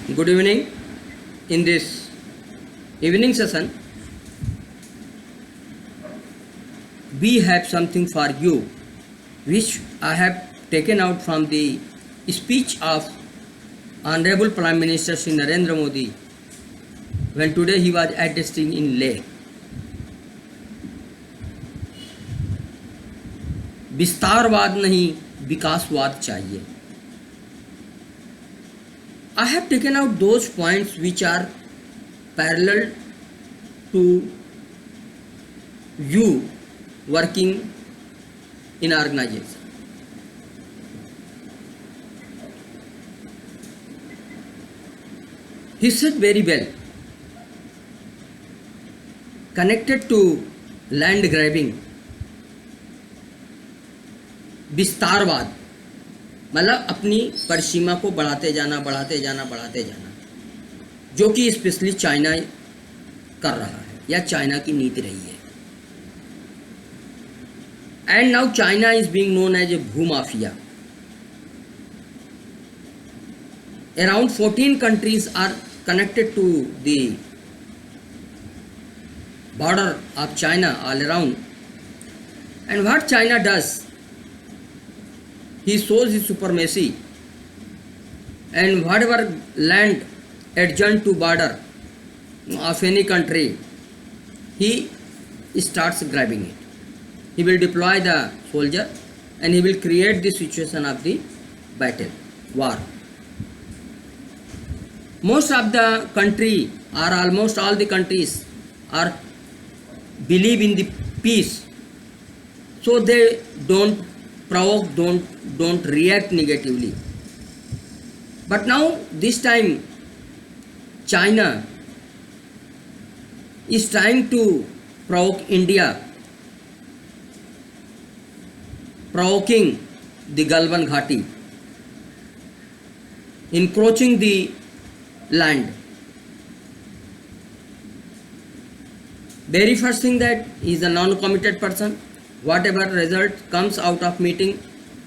Good evening. In this evening session, we have something for you which I have taken out from the speech of Honorable Prime Minister Shri Narendra Modi when today he was addressing in Leh. विस्तारवाद नहीं विकासवाद चाहिए. I have taken out those points which are parallel to you working in organization. He said very well, connected to land grabbing, विस्तारवाद मतलब अपनी परिसीमा को बढ़ाते जाना, जो कि स्पेशली चाइना कर रहा है या चाइना की नीति रही है. And now China is being known as a भूमाफिया. Around 14 countries are connected to the border of China all around. And what China does, he shows his supremacy, and whatever land adjacent to border of any country, he starts grabbing it. He will deploy the soldier and he will create the situation of the battle, war. Most of the country or almost all the countries are believe in the peace, so they don't provoke, don't react negatively. But now this time China is trying to provoke India, provoking the Galwan Ghati, encroaching the land. Very first thing that he is a non-committed person. Whatever result comes out of meeting,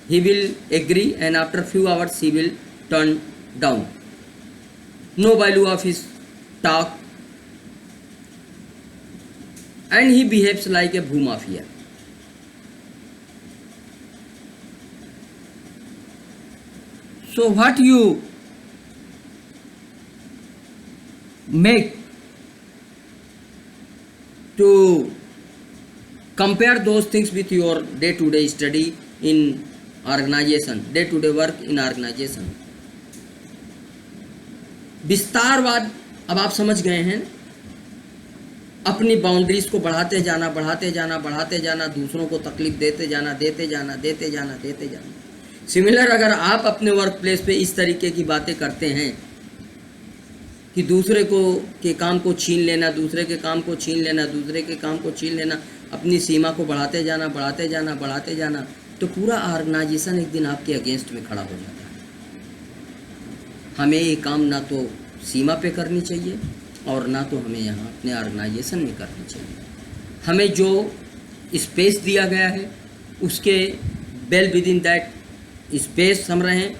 he will agree, and after few hours he will turn down. No value of his talk, and he behaves like a bhoomafia. So what you make to compare those things with your day-to-day study in organization, day-to-day work in organization. विस्तारवाद अब आप समझ गए हैं, अपनी boundaries को बढ़ाते जाना, दूसरों को तकलीफ देते जाना. सिमिलर अगर आप अपने वर्क प्लेस पे इस तरीके की बातें करते हैं कि दूसरे को के काम को छीन लेना, दूसरे के काम को छीन लेना, अपनी सीमा को बढ़ाते जाना, तो पूरा ऑर्गेनाइजेशन एक दिन आपके अगेंस्ट में खड़ा हो जाता है. हमें ये काम ना तो सीमा पे करनी चाहिए और ना तो हमें यहाँ अपने ऑर्गेनाइजेशन में करनी चाहिए. हमें जो स्पेस दिया गया है उसके well with in that space हम रहें.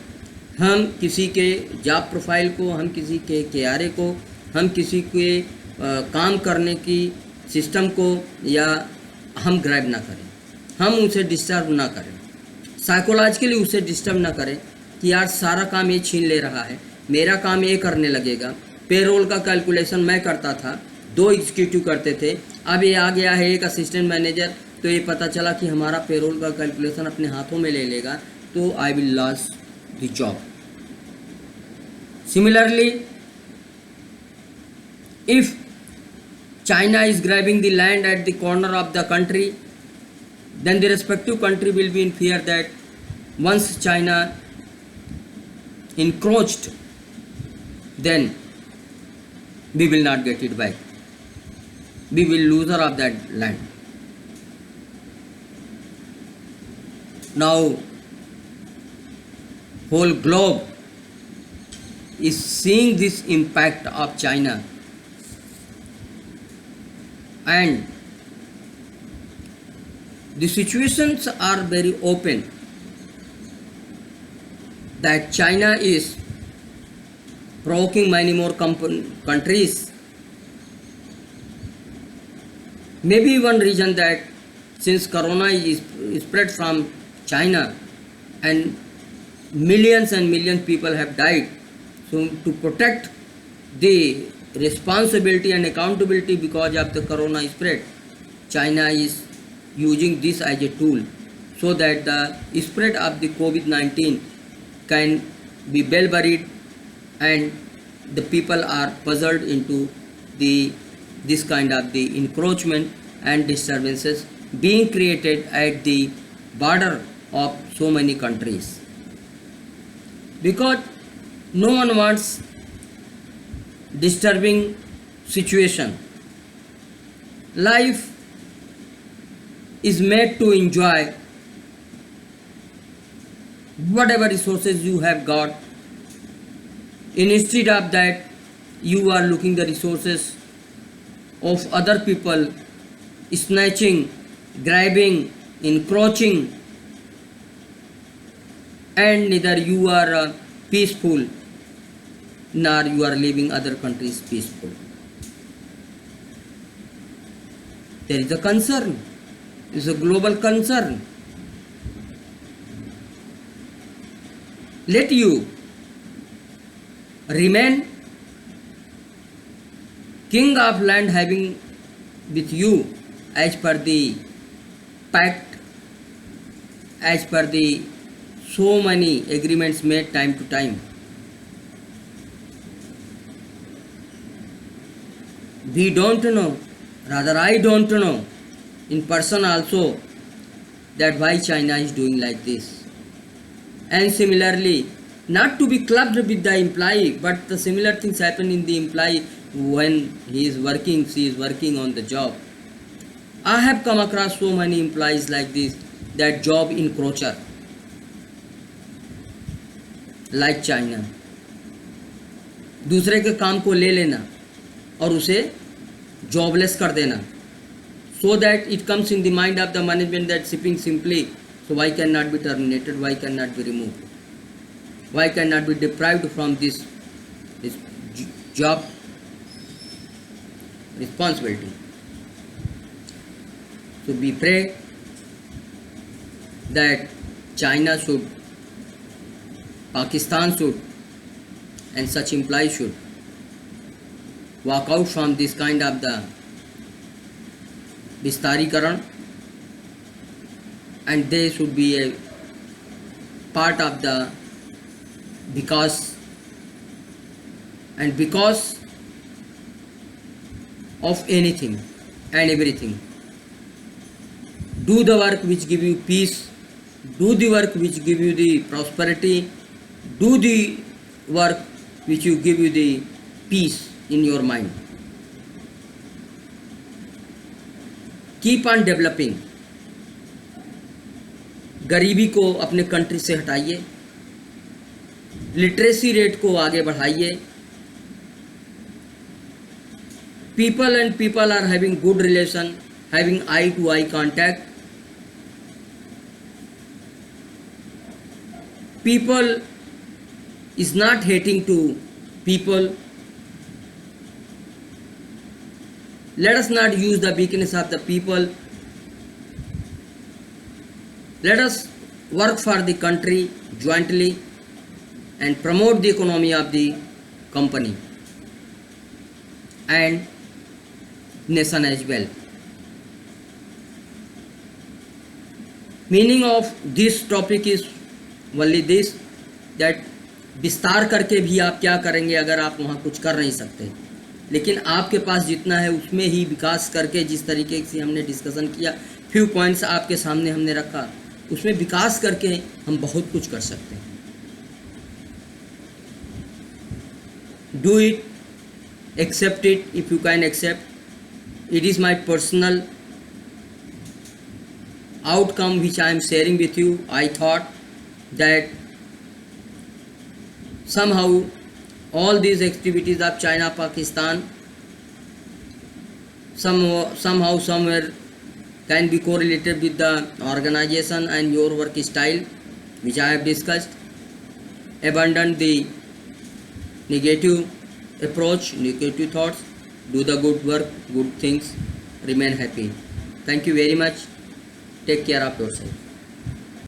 हम किसी के जॉब प्रोफाइल को, हम किसी के KRA को, हम किसी के काम करने की सिस्टम को या हम ग्रैब ना करें, हम उसे डिस्टर्ब ना करें, साइकोलॉजिकली उसे डिस्टर्ब ना करें कि यार सारा काम ये छीन ले रहा है, मेरा काम ये करने लगेगा. पेरोल का कैलकुलेशन मैं करता था, 2 एग्जीक्यूटिव करते थे, अब ये आ गया है एक असिस्टेंट मैनेजर, तो ये पता चला कि हमारा पेरोल का कैलकुलेशन अपने हाथों में ले लेगा, तो I will loss the job. Similarly, if China is grabbing the land at the corner of the country, then the respective country will be in fear that once China encroached, then we will not get it back. We will loser of that land. Now, whole globe is seeing this impact of China, and the situations are very open that China is provoking many more countries. Maybe one reason that since corona is spread from China and millions people have died, so to protect the responsibility and accountability because of the corona spread, China is using this as a tool so that the spread of the COVID-19 can be well buried and the people are puzzled into this kind of the encroachment and disturbances being created at the border of so many countries, because no one wants disturbing situation. Life is made to enjoy whatever resources you have got. Instead of that, you are looking the resources of other people, snatching, grabbing, encroaching, and neither you are peaceful nor you are leaving other countries peaceful. There is a concern. It is a global concern. Let you remain king of land having with you as per the pact, as per the so many agreements made time to time. We don't know, rather I don't know in person also, that why China is doing like this. And similarly, not to be clubbed with the employee, but the similar things happen in the employee when he is working, she is working on the job. I have come across so many employees like this, that job encroacher, like China. दूसरे के काम को ले लेना और उसे jobless कर देना, so that it comes in the mind of the management that shipping simply, so why cannot be terminated, why cannot be removed, why cannot be deprived from this job responsibility. So we pray that China should, Pakistan should, and such employees should walk out from this kind of the Vistarikaran, and they should be a part of the because of anything and everything. Do the work which give you peace, do the work which give you the prosperity, do the work which you give you the peace in your mind. Keep on developing. गरीबी को अपने country से हटाइए, literacy rate को आगे बढ़ाइए. People and people are having good relation, having eye to eye contact. People is not hating to people. Let us not use the weakness of the people. Let us work for the country jointly and promote the economy of the company and nation as well. Meaning of this topic is only this, that विस्तार करके भी आप क्या करेंगे अगर आप वहाँ कुछ कर नहीं सकते, लेकिन आपके पास जितना है उसमें ही विकास करके, जिस तरीके से हमने डिस्कशन किया, फ्यू पॉइंट्स आपके सामने हमने रखा, उसमें विकास करके हम बहुत कुछ कर सकते हैं. Do it, accept it if you can accept. It is my personal outcome which I am sharing with you. I thought that somehow all these activities of China, Pakistan, somehow, somewhere can be correlated with the organization and your work style which I have discussed. Abandon the negative approach, negative thoughts. Do the good work, good things, remain happy. Thank you very much. Take care of yourself.